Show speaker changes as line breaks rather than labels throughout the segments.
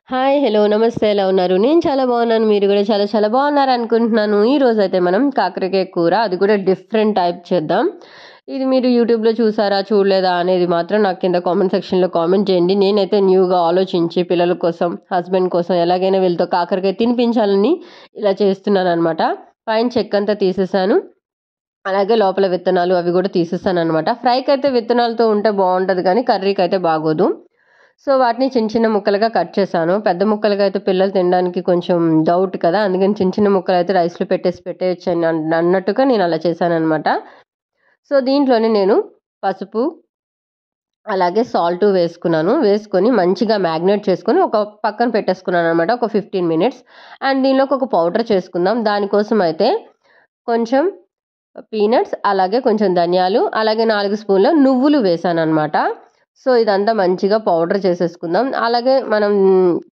Hi. Hello. నమస్తే. ఎలా ఉన్నారు? నేను చాలా బాగున్నాను. మీరు కూడా చాలా చాలా బాగున్నారనుకుంటున్నాను. ఈరోజైతే మనం కాకరకాయ కూర, అది కూడా డిఫరెంట్ టైప్ చేద్దాం. ఇది మీరు యూట్యూబ్‌లో చూసారా? చూడలేదా? అనేది మాత్రం నాకు కింద కామెంట్ సెక్షన్‌లో కామెంట్ చేయండి. నేనైతే న్యూగా ఆలోచించి పిల్లల కోసం, హస్బెండ్ కోసం ఎలాగైనా వీళ్ళతో కాకరకాయ తినిపించాలని ఇలా చేస్తున్నాననమాట. పైన చెక్కంతా తీసేసాను. అలాగే లోపల విత్తనాలు అవి కూడా తీసేసాననమాట. ఫ్రైకైతే విత్తనాలతో ఉంటే బావుంటది కానీ కర్రీకైతే బాగోదు. సో, వాటిని చిన్న చిన్న ముక్కలుగా కట్ చేశాను. పెద్ద ముక్కలుగా అయితే పిల్లలు తినడానికి కొంచెం డౌట్ కదా! అందుకని చిన్న చిన్న ముక్కలైతే రైస్‌లో పెట్టేయొచ్చని అన్నట్టుగా నేను అలా చేశాననమాట. సో, దీంట్లోనే నేను పసుపు, అలాగే సాల్టు వేసుకున్నాను. వేసుకొని మంచిగా మ్యాగ్నేట్ చేసుకొని ఒక పక్కన పెట్టేసుకున్నాననమాట. ఒక 15 మినిట్స్. అండ్ దీనిలోకి ఒక పౌడర్ చేసుకుందాం. దానికోసం అయితే కొంచెం పీనట్స్, అలాగే కొంచెం ధనియాలు, అలాగే 4 స్పూన్ల నువ్వులు వేశాననమాట. సో, ఇదంతా మంచిగా పౌడర్ చేసేసుకుందాం. అలాగే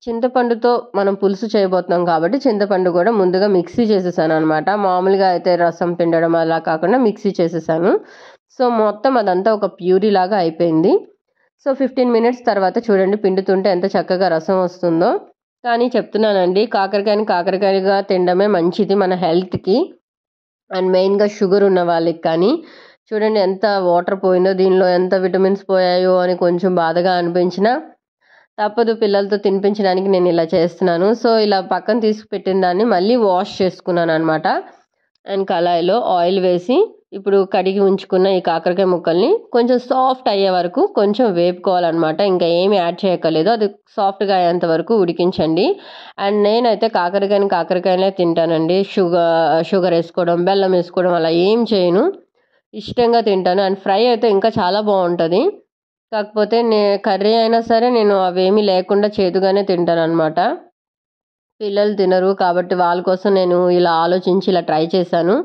చింతపండుతో మనం పులుసు చేయబోతున్నాం కాబట్టి చింతపండు కూడా ముందుగా మిక్సీ చేసేసాననమాట. మామూలుగా అయితే రసం పిండడం అలా కాకుండా మిక్సీ చేసేసాను. సో, మొత్తం అదంతా ఒక ప్యూరీ లాగా అయిపోయింది. సో, 15 మినిట్స్ తర్వాత చూడండి, పిండుతుంటే ఎంత చక్కగా రసం వస్తుందో. కానీ చెప్తున్నానండి, కాకరకాయని కాకరకాయగా తినడమే మంచిది మన హెల్త్‌కి. అండ్ మెయిన్‌గా షుగర్ ఉన్న వాళ్ళకి కానీ, చూడండి ఎంత వాటర్ పోయిందో, దీనిలో ఎంత విటమిన్స్ పోయాయో అని కొంచెం బాధగా అనిపించినా తప్పదు, పిల్లలతో తినిపించడానికి నేను ఇలా చేస్తున్నాను. సో, ఇలా పక్కన తీసి పెట్టిన దాన్ని మళ్ళీ వాష్ చేసుకున్నాననమాట. అండ్ కళాయిలో ఆయిల్ వేసి ఇప్పుడు కడిగి ఉంచుకున్న ఈ కాకరకాయ ముక్కల్ని కొంచెం సాఫ్ట్ అయ్యే వరకు కొంచెం వేపుకోవాలన్నమాట. ఇంకా ఏమి యాడ్ చేయక్కర్లేదు. అది సాఫ్ట్‌గా అయ్యేంత వరకు ఉడికించండి. అండ్ నేనైతే కాకరకాయనే తింటానండి. షుగర్ ఏసుకోవడం, బెల్లం ఏసుకోవడం అలా ఏం చేయను. ఇష్టంగా తింటాను. అండ్ ఫ్రై అయితే ఇంకా చాలా బావుంటది. కాకపోతే కర్రీ అయినా సరే నేను అవేమీ లేకుండా చేదుగానే తింటాననమాట. పిల్లలు తినరు కాబట్టి వాళ్ళ కోసం నేను ఇలా ఆలోచించి ఇలా ట్రై చేశాను.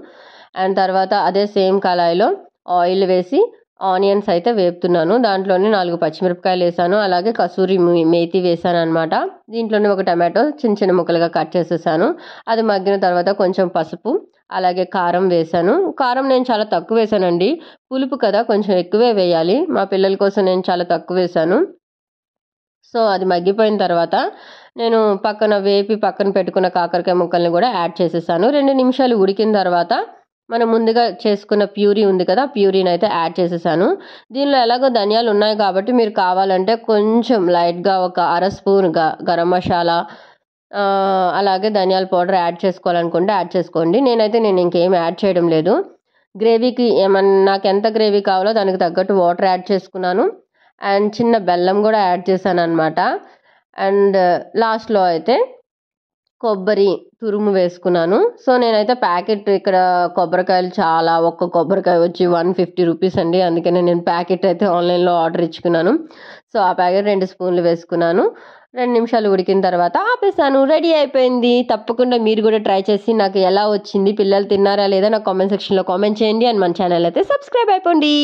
అండ్ తర్వాత అదే సేమ్ కళాయిలో ఆయిల్ వేసి ఆనియన్స్ అయితే వేపుతున్నాను. దాంట్లోనే 4 పచ్చిమిరపకాయలేసాను. అలాగే కసూరి మేతి వేసాననమాట. దీంట్లోనే ఒక టమాటో చిన్న చిన్న ముక్కలుగా కట్ చేసేసాను. అది మగ్గిన తర్వాత కొంచెం పసుపు, అలాగే కారం వేశాను. కారం నేను చాలా తక్కువ వేశానండి. పులుపు కదా, కొంచెం ఎక్కువే వేయాలి. మా పిల్లల కోసం నేను చాలా తక్కువ వేశాను. సో, అది మగ్గిపోయిన తర్వాత నేను పక్కన పెట్టుకున్న కాకరకాయ ముక్కల్ని కూడా యాడ్ చేసేసాను. 2 నిమిషాలు ఉడికిన తర్వాత మనం ముందుగా చేసుకున్న ప్యూరీ ఉంది కదా! ప్యూరీనైతే యాడ్ చేసేసాను. దీనిలో ఎలాగో ధనియాలు ఉన్నాయి కాబట్టి మీరు కావాలంటే కొంచెం లైట్‌గా ఒక అర స్పూన్ గరం మసాలా, అలాగే ధనియాల పౌడర్ యాడ్ చేసుకోవాలనుకుంటే యాడ్ చేసుకోండి. నేను ఇంకేం యాడ్ చేయడం లేదు. గ్రేవీకి నాకెంత గ్రేవీ కావాలో దానికి తగ్గట్టు వాటర్ యాడ్ చేసుకున్నాను. అండ్ చిన్న బెల్లం కూడా యాడ్ చేశాననమాట. అండ్ లాస్ట్‌లో అయితే కొబ్బరి తురుము వేసుకున్నాను. సో, నేనైతే ప్యాకెట్ ఇక్కడ కొబ్బరికాయలు చాలా, ఒక్క కొబ్బరికాయ వచ్చి 150 రూపీస్ అండి. అందుకనే నేను ప్యాకెట్ అయితే ఆన్‌లైన్‌లో ఆర్డర్ ఇచ్చుకున్నాను. సో, ఆ ప్యాకెట్ 2 స్పూన్లు వేసుకున్నాను. 2 నిమిషాలు ఉడికిన తర్వాత ఆపేసాను. రెడీ అయిపోయింది. తప్పకుండా మీరు కూడా ట్రై చేసి నాకు ఎలా వచ్చింది, పిల్లలు తిన్నారా లేదా నాకు కామెంట్ సెక్షన్‌లో కామెంట్ చేయండి. అండ్ మన ఛానల్ అయితే సబ్స్క్రైబ్ అయిపోండి.